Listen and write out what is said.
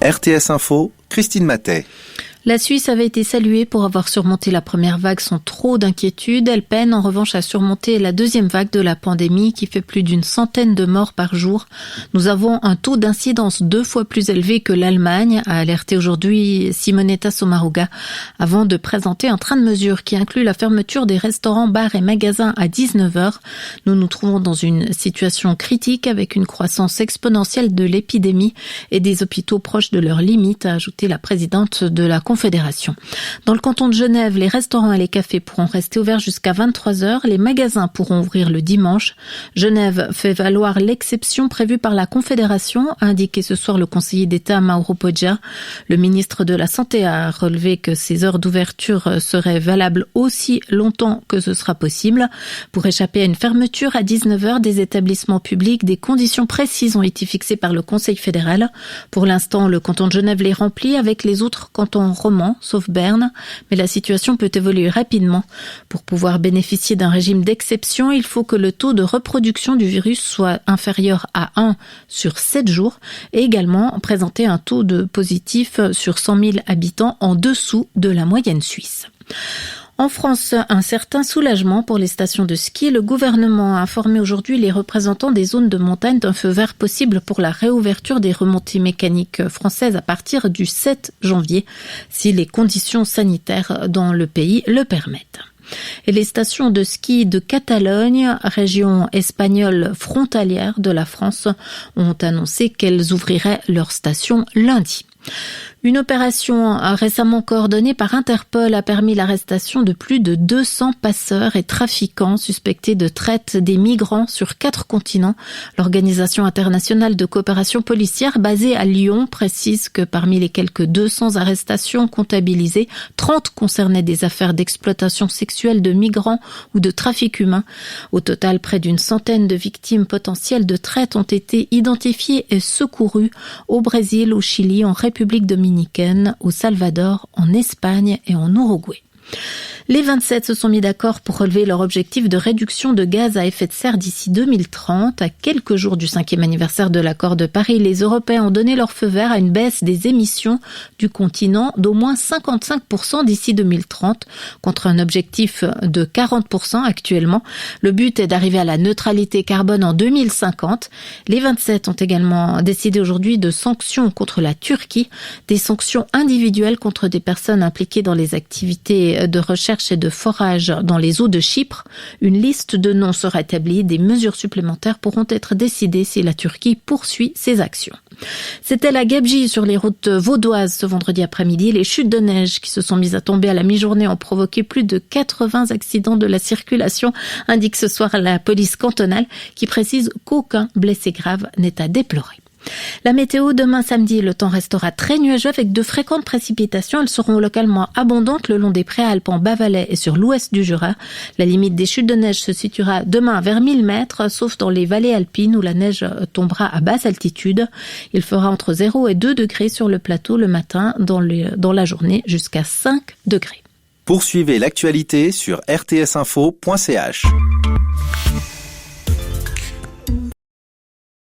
RTS Info, Christine Matet. La Suisse avait été saluée pour avoir surmonté la première vague sans trop d'inquiétude. Elle peine en revanche à surmonter la deuxième vague de la pandémie qui fait plus d'une centaine de morts par jour. Nous avons un taux d'incidence 2 fois plus élevé que l'Allemagne, a alerté aujourd'hui Simonetta Sommaruga, avant de présenter un train de mesures qui inclut la fermeture des restaurants, bars et magasins à 19h. Nous nous trouvons dans une situation critique avec une croissance exponentielle de l'épidémie et des hôpitaux proches de leurs limites, a ajouté la présidente de la Confédération. Dans le canton de Genève, les restaurants et les cafés pourront rester ouverts jusqu'à 23h. Les magasins pourront ouvrir le dimanche. Genève fait valoir l'exception prévue par la Confédération, a indiqué ce soir le conseiller d'État Mauro Poggia. Le ministre de la Santé a relevé que ces heures d'ouverture seraient valables aussi longtemps que ce sera possible. Pour échapper à une fermeture à 19h des établissements publics, des conditions précises ont été fixées par le Conseil fédéral. Pour l'instant, le canton de Genève les remplit avec les autres cantons romans, sauf Berne, mais la situation peut évoluer rapidement. Pour pouvoir bénéficier d'un régime d'exception, il faut que le taux de reproduction du virus soit inférieur à 1 sur 7 jours et également présenter un taux de positif sur 100 000 habitants en dessous de la moyenne suisse. En France, un certain soulagement pour les stations de ski. Le gouvernement a informé aujourd'hui les représentants des zones de montagne d'un feu vert possible pour la réouverture des remontées mécaniques françaises à partir du 7 janvier, si les conditions sanitaires dans le pays le permettent. Et les stations de ski de Catalogne, région espagnole frontalière de la France, ont annoncé qu'elles ouvriraient leurs stations lundi. Une opération récemment coordonnée par Interpol a permis l'arrestation de plus de 200 passeurs et trafiquants suspectés de traite des migrants sur 4 continents. L'Organisation internationale de coopération policière basée à Lyon précise que parmi les quelques 200 arrestations comptabilisées, 30 concernaient des affaires d'exploitation sexuelle de migrants ou de trafic humain. Au total, près d'une centaine de victimes potentielles de traite ont été identifiées et secourues au Brésil, au Chili, en République dominicaine, au Salvador, en Espagne et en Uruguay. Les 27 se sont mis d'accord pour relever leur objectif de réduction de gaz à effet de serre d'ici 2030. À quelques jours du 5e anniversaire de l'accord de Paris, les Européens ont donné leur feu vert à une baisse des émissions du continent d'au moins 55% d'ici 2030, contre un objectif de 40% actuellement. Le but est d'arriver à la neutralité carbone en 2050. Les 27 ont également décidé aujourd'hui de sanctions contre la Turquie, des sanctions individuelles contre des personnes impliquées dans les activités de recherche et de forage dans les eaux de Chypre. Une liste de noms sera établie. Des mesures supplémentaires pourront être décidées si la Turquie poursuit ses actions. C'était la gabegie sur les routes vaudoises ce vendredi après-midi. Les chutes de neige qui se sont mises à tomber à la mi-journée ont provoqué plus de 80 accidents de la circulation, indique ce soir la police cantonale qui précise qu'aucun blessé grave n'est à déplorer. La météo, demain samedi, le temps restera très nuageux avec de fréquentes précipitations. Elles seront localement abondantes le long des préalpes en Bas-Valais et sur l'ouest du Jura. La limite des chutes de neige se situera demain vers 1000 mètres, sauf dans les vallées alpines où la neige tombera à basse altitude. Il fera entre 0 et 2 degrés sur le plateau le matin, dans la journée jusqu'à 5 degrés. Poursuivez l'actualité sur rtsinfo.ch.